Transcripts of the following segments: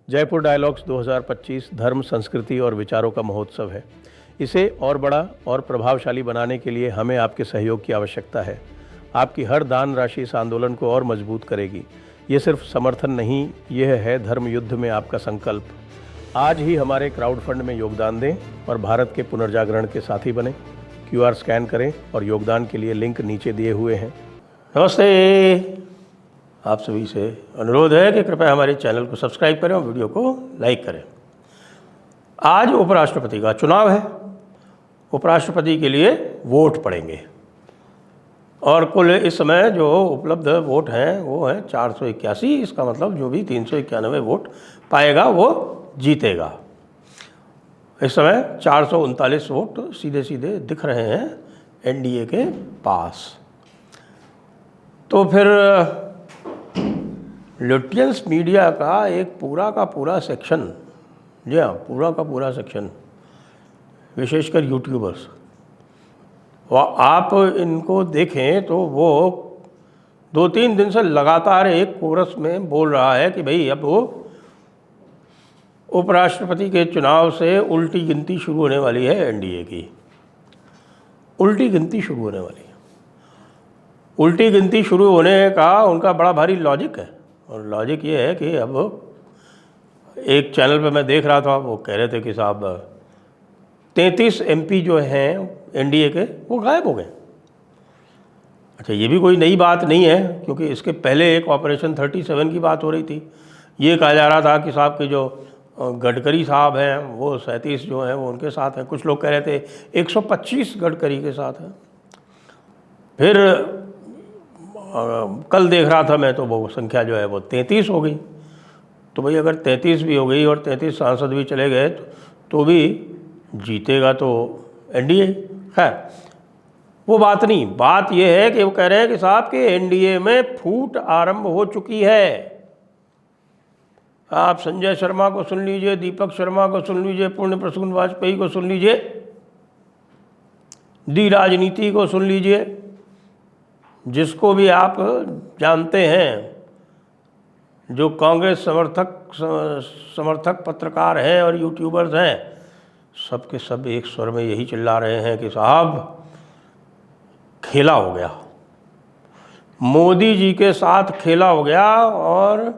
Jaipur dialogues 2025 धर्म, संस्कृति और विचारों का महोत्सव है। इसे और बड़ा और प्रभावशाली बनाने के लिए हमें आपके सहयोग की आवश्यकता है। आपकी हर दान राशि इस आंदोलन को और मजबूत करेगी। ये सिर्फ समर्थन नहीं, यह है धर्म युद्ध में आपका संकल्प। आज ही हमारे क्राउड फंड में योगदान दें और भारत के पुनर्जागरण के साथी बने। QR स्कैन करें और योगदान के लिए लिंक नीचे दिए हुए हैं। नमस्ते। आप सभी से अनुरोध है कि कृपया हमारे चैनल को सब्सक्राइब करें और वीडियो को लाइक करें। आज उपराष्ट्रपति का चुनाव है। उपराष्ट्रपति के लिए वोट पड़ेंगे और कुल इस समय जो उपलब्ध वोट हैं वो हैं 481। इसका मतलब जो भी 391 वोट पाएगा वो जीतेगा। इस समय 439 वोट सीधे सीधे दिख रहे हैं NDA के पास। तो फिर लिटियंस मीडिया का एक पूरा का पूरा सेक्शन, जी हाँ, पूरा का पूरा सेक्शन, विशेषकर यूट्यूबर्स, आप इनको देखें तो वो 2-3 दिन से लगातार एक कोरस में बोल रहा है कि भाई अब वो उपराष्ट्रपति के चुनाव से उल्टी गिनती शुरू होने वाली है। NDA की उल्टी गिनती शुरू होने वाली है। उल्टी गिनती शुरू होने का उनका बड़ा भारी लॉजिक है, और लॉजिक ये है कि अब एक चैनल पे मैं देख रहा था, वो कह रहे थे कि साहब 33 MP जो हैं NDA के वो गायब हो गए। अच्छा, ये भी कोई नई बात नहीं है, क्योंकि इसके पहले एक ऑपरेशन 37 की बात हो रही थी। ये कहा जा रहा था कि साहब के जो गडकरी साहब हैं वो 37 जो हैं वो उनके साथ हैं। कुछ लोग कह रहे थे 125 गडकरी के साथ हैं। फिर कल देख रहा था मैं तो वो संख्या जो है वो 33 हो गई। तो भाई अगर 33 भी हो गई और 33 सांसद भी चले गए तो भी जीतेगा तो NDA। खैर वो बात नहीं, बात ये है कि वो कह रहे हैं कि साहब के NDA में फूट आरंभ हो चुकी है। आप संजय शर्मा को सुन लीजिए, दीपक शर्मा को सुन लीजिए, पुण्य प्रसून वाजपेयी को सुन लीजिए, दी राजनीति को सुन लीजिए, जिसको भी आप जानते हैं, जो कांग्रेस समर्थक पत्रकार हैं और यूट्यूबर्स हैं, सब के सब एक स्वर में यही चिल्ला रहे हैं कि साहब खेला हो गया, मोदी जी के साथ खेला हो गया और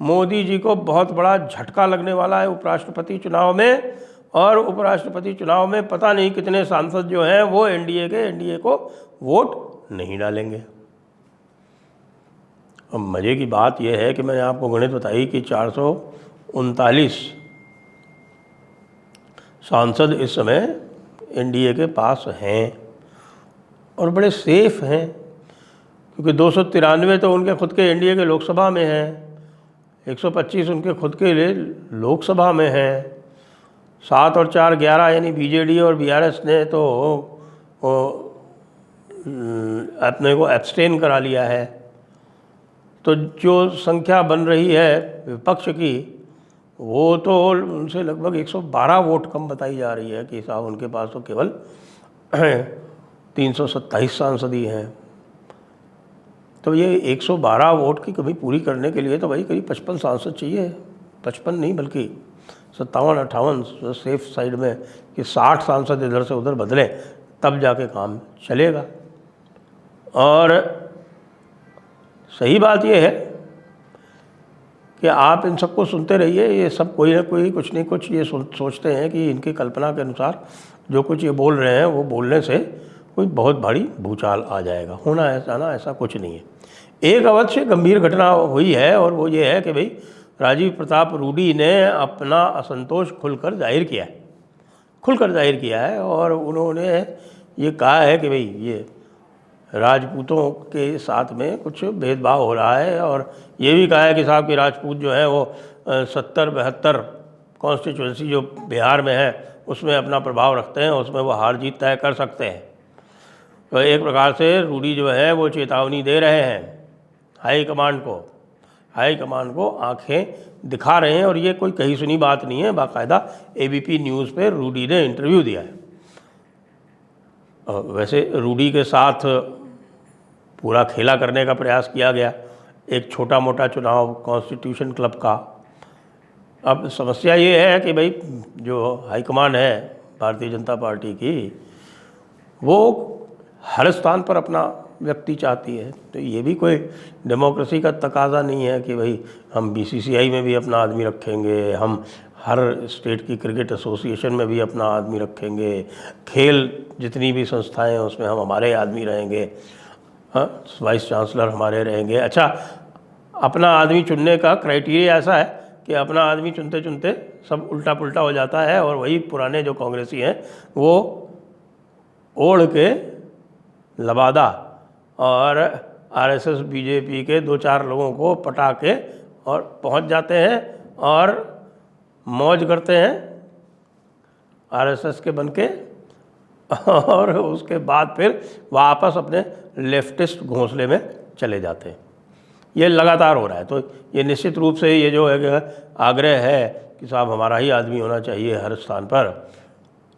मोदी जी को बहुत बड़ा झटका लगने वाला है उपराष्ट्रपति चुनाव में। और उपराष्ट्रपति चुनाव में पता नहीं कितने सांसद जो हैं वो NDA को वोट नहीं डालेंगे। अब मज़े की बात यह है कि मैंने आपको गणित बताई कि 439 सांसद इस समय NDA के पास हैं और बड़े सेफ हैं, क्योंकि 293 तो उनके खुद के NDA के लोकसभा में हैं, 125 उनके खुद के लिए लोकसभा में हैं, 7 और 4 11 यानी BJD और BRS ने तो अपने को एब्सटेन करा लिया है। तो जो संख्या बन रही है विपक्ष की, वो तो उनसे लगभग 112 वोट कम बताई जा रही है कि साहब उनके पास तो केवल 327 सांसद ही हैं। तो ये 112 वोट की कमी पूरी करने के लिए तो भाई करीब 55 सांसद चाहिए। 55 नहीं बल्कि 57-58 सेफ साइड में, कि 60 सांसद इधर से उधर बदलें, तब जाके काम चलेगा। और सही बात ये है कि आप इन सबको सुनते रहिए, ये सब कोई ना कोई कुछ नहीं कुछ ये सोचते हैं कि इनकी कल्पना के अनुसार जो कुछ ये बोल रहे हैं वो बोलने से कोई बहुत भारी भूचाल आ जाएगा। होना ऐसा ना, ऐसा कुछ नहीं है। एक अवश्य गंभीर घटना हुई है, और वो ये है कि भाई राजीव प्रताप रूडी ने अपना असंतोष खुलकर जाहिर किया है और उन्होंने ये कहा है कि भाई ये राजपूतों के साथ में कुछ भेदभाव हो रहा है, और ये भी कहा है कि साहब कि राजपूत जो है वो 70-72 कॉन्स्टिट्यूंसी जो बिहार में है उसमें अपना प्रभाव रखते हैं, उसमें वो हार जीत तय कर सकते हैं। तो एक प्रकार से रूडी जो है वो चेतावनी दे रहे हैं हाईकमांड को आंखें दिखा रहे हैं। और ये कोई कही सुनी बात नहीं है, बाकायदा ABP न्यूज़ पे रूडी ने इंटरव्यू दिया है। वैसे रूडी के साथ पूरा खेला करने का प्रयास किया गया, एक छोटा मोटा चुनाव कॉन्स्टिट्यूशन क्लब का, अब समस्या ये है कि भाई जो हाईकमान है भारतीय जनता पार्टी की, वो हर स्थान पर अपना व्यक्ति चाहती है। तो ये भी कोई डेमोक्रेसी का तकाजा नहीं है कि भाई हम बीसीसीआई में भी अपना आदमी रखेंगे, हम हर स्टेट की क्रिकेट एसोसिएशन में भी अपना आदमी रखेंगे, खेल जितनी भी संस्थाएं हैं उसमें हम हमारे आदमी रहेंगे, हाँ, वाइस चांसलर हमारे रहेंगे। अच्छा, अपना आदमी चुनने का क्राइटेरिया ऐसा है कि अपना आदमी चुनते चुनते सब उल्टा पुल्टा हो जाता है और वही पुराने जो कांग्रेसी हैं वो ओढ़ के लबादा और आरएसएस बीजेपी के 2-4 लोगों को पटा के और पहुंच जाते हैं और मौज करते हैं आरएसएस के बनके, और उसके बाद फिर वापस अपने लेफ्टिस्ट घोंसले में चले जाते हैं। ये लगातार हो रहा है। तो ये निश्चित रूप से ये जो है आग्रह है कि साहब हमारा ही आदमी होना चाहिए हर स्थान पर,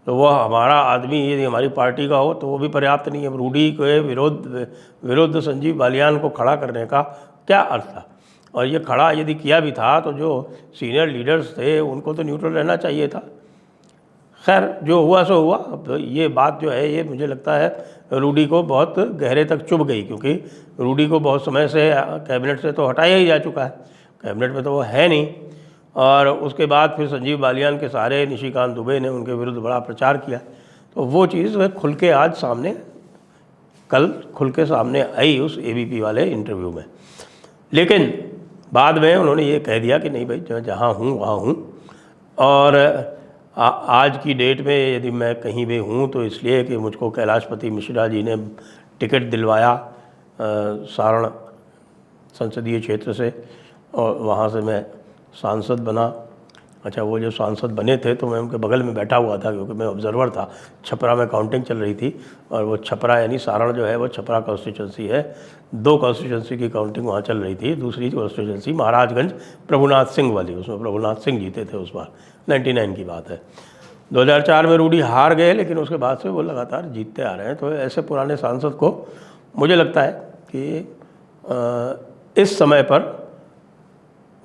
तो वो हमारा आदमी यदि हमारी पार्टी का हो तो वो भी पर्याप्त नहीं है। रूडी के विरुद्ध संजीव बालियान को खड़ा करने का क्या अर्थ था? और ये खड़ा यदि किया भी था तो जो सीनियर लीडर्स थे उनको तो न्यूट्रल रहना चाहिए था। खैर, जो हुआ सो हुआ। अब ये बात जो है ये मुझे लगता है रूडी को बहुत गहरे तक चुभ गई, क्योंकि रूडी को बहुत समय से कैबिनेट से तो हटाया ही जा चुका है, कैबिनेट में तो वो है नहीं। और उसके बाद फिर संजीव बालियान के सहारे निशिकांत दुबे ने उनके विरुद्ध बड़ा प्रचार किया, तो वो चीज़ वह खुल के आज सामने, कल खुल के सामने आई उस एबीपी वाले इंटरव्यू में। लेकिन बाद में उन्होंने ये कह दिया कि नहीं भाई, मैं जहाँ हूँ वहाँ हूँ, और आज की डेट में यदि मैं कहीं भी हूँ तो इसलिए कि मुझको कैलाशपति मिश्रा जी ने टिकट दिलवाया सारण संसदीय क्षेत्र से, और वहाँ से मैं सांसद बना। अच्छा, वो जो सांसद बने थे तो मैं उनके बगल में बैठा हुआ था, क्योंकि मैं ऑब्जर्वर था। छपरा में काउंटिंग चल रही थी, और वो छपरा यानी सारण जो है वो छपरा कॉन्स्टिट्यूंसी है, 2 कॉन्स्टिट्यूंसी की काउंटिंग वहाँ चल रही थी। दूसरी कॉन्स्टिट्यूंसी महाराजगंज प्रभुनाथ सिंह वाली, उसमें प्रभुनाथ सिंह जीते थे उस बार, 99 की बात है। 2004 में रूडी हार गए, लेकिन उसके बाद से वो लगातार जीतते आ रहे हैं। तो ऐसे पुराने सांसद को मुझे लगता है कि इस समय पर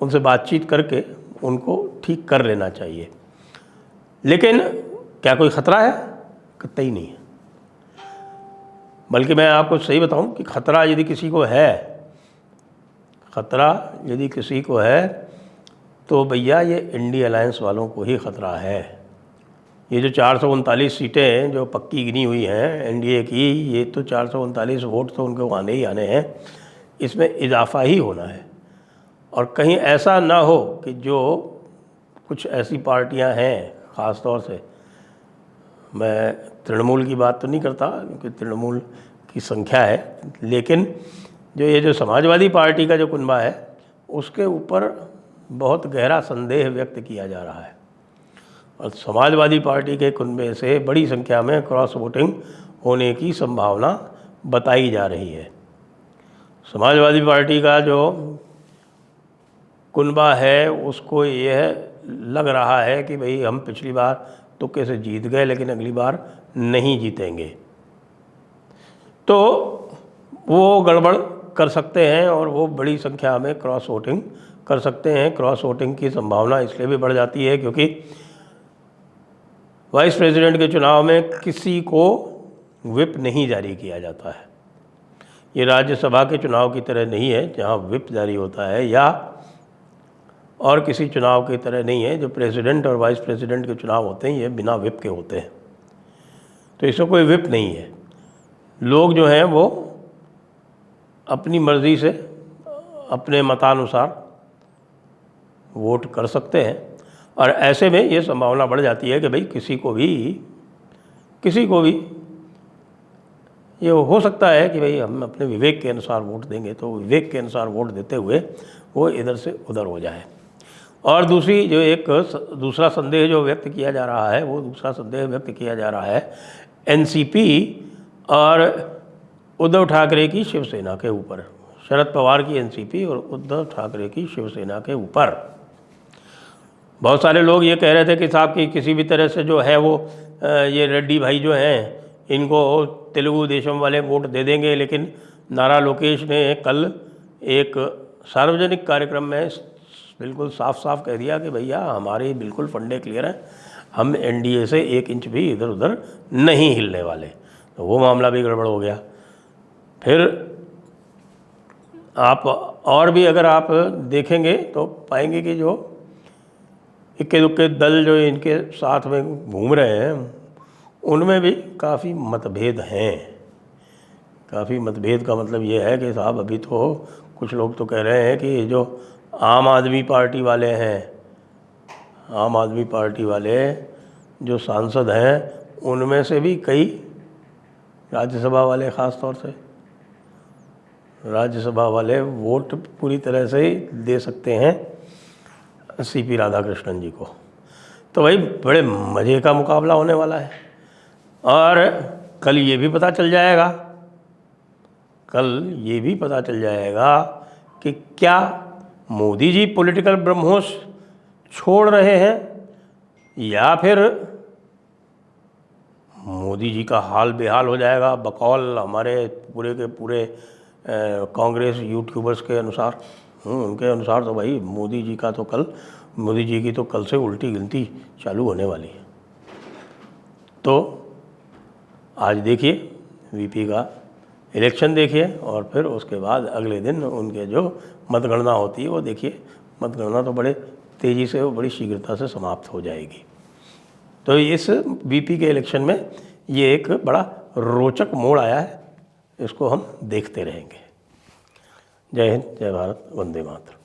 उनसे बातचीत करके उनको ठीक कर लेना चाहिए। लेकिन क्या कोई ख़तरा है? कतई नहीं है। बल्कि मैं आपको सही बताऊं कि ख़तरा यदि किसी को है, ख़तरा यदि किसी को है तो भैया ये इंडिया अलायंस वालों को ही ख़तरा है। ये जो 439 सीटें जो पक्की गिनी हुई हैं एनडीए की, ये तो 439 वोट तो उनको आने ही आने हैं, इसमें इजाफा ही होना है। और कहीं ऐसा ना हो कि जो कुछ ऐसी पार्टियां हैं, ख़ास तौर से मैं तृणमूल की बात तो नहीं करता क्योंकि तृणमूल की संख्या है, लेकिन जो ये जो समाजवादी पार्टी का जो कुनबा है उसके ऊपर बहुत गहरा संदेह व्यक्त किया जा रहा है। और समाजवादी पार्टी के कुनबे से बड़ी संख्या में क्रॉस वोटिंग होने की संभावना बताई जा रही है। समाजवादी पार्टी का जो कुनबा है उसको यह लग रहा है कि भाई हम पिछली बार तुक्के से जीत गए, लेकिन अगली बार नहीं जीतेंगे, तो वो गड़बड़ कर सकते हैं और वो बड़ी संख्या में क्रॉस वोटिंग कर सकते हैं। क्रॉस वोटिंग की संभावना इसलिए भी बढ़ जाती है क्योंकि वाइस प्रेसिडेंट के चुनाव में किसी को व्हिप नहीं जारी किया जाता है। ये राज्यसभा के चुनाव की तरह नहीं है जहाँ व्हिप जारी होता है, या और किसी चुनाव की तरह नहीं है। जो प्रेसिडेंट और वाइस प्रेसिडेंट के चुनाव होते हैं ये बिना व्हिप के होते हैं, तो इसमें कोई व्हिप नहीं है। लोग जो हैं वो अपनी मर्ज़ी से अपने मतानुसार वोट कर सकते हैं, और ऐसे में ये संभावना बढ़ जाती है कि भाई किसी को भी ये हो सकता है कि भाई हम अपने विवेक के अनुसार वोट देंगे, तो विवेक के अनुसार वोट देते हुए वो इधर से उधर हो जाए। और दूसरी जो दूसरा संदेह जो व्यक्त किया जा रहा है, वो दूसरा संदेह व्यक्त किया जा रहा है एनसीपी और उद्धव ठाकरे की शिवसेना के ऊपर, शरद पवार की एनसीपी और उद्धव ठाकरे की शिवसेना के ऊपर। बहुत सारे लोग ये कह रहे थे कि साहब कि किसी भी तरह से जो है वो ये रेड्डी भाई जो हैं इनको तेलुगु देशम वाले वोट दे देंगे, लेकिन नारा लोकेश ने कल एक सार्वजनिक कार्यक्रम में बिल्कुल साफ साफ कह दिया कि भैया हमारे बिल्कुल फंडे क्लियर हैं, हम एनडीए से 1 इंच भी इधर उधर नहीं हिलने वाले। तो वो मामला भी गड़बड़ हो गया। फिर आप और भी अगर आप देखेंगे तो पाएंगे कि जो इक्के दुक्के दल जो इनके साथ में घूम रहे हैं उनमें भी काफ़ी मतभेद हैं। काफ़ी मतभेद का मतलब ये है कि साहब अभी तो कुछ लोग तो कह रहे हैं कि जो आम आदमी पार्टी वाले हैं, आम आदमी पार्टी वाले जो सांसद हैं उनमें से भी कई राज्यसभा वाले, ख़ास तौर से राज्यसभा वाले वोट पूरी तरह से दे सकते हैं सीपी राधाकृष्णन जी को। तो भाई बड़े मज़े का मुकाबला होने वाला है। और कल ये भी पता चल जाएगा, कल ये भी पता चल जाएगा कि क्या मोदी जी पॉलिटिकल ब्रह्मोस छोड़ रहे हैं या फिर मोदी जी का हाल बेहाल हो जाएगा। बकौल हमारे पूरे के पूरे कांग्रेस यूट्यूबर्स के अनुसार, उनके अनुसार तो भाई मोदी जी की तो कल से उल्टी गिनती चालू होने वाली है। तो आज देखिए वीपी का इलेक्शन देखिए और फिर उसके बाद अगले दिन उनके जो मतगणना होती है वो देखिए। मतगणना तो बड़े तेज़ी से, बड़ी शीघ्रता से समाप्त हो जाएगी। तो इस वीपी के इलेक्शन में ये एक बड़ा रोचक मोड़ आया है, इसको हम देखते रहेंगे। जय हिंद, जय भारत, वंदे मातरम।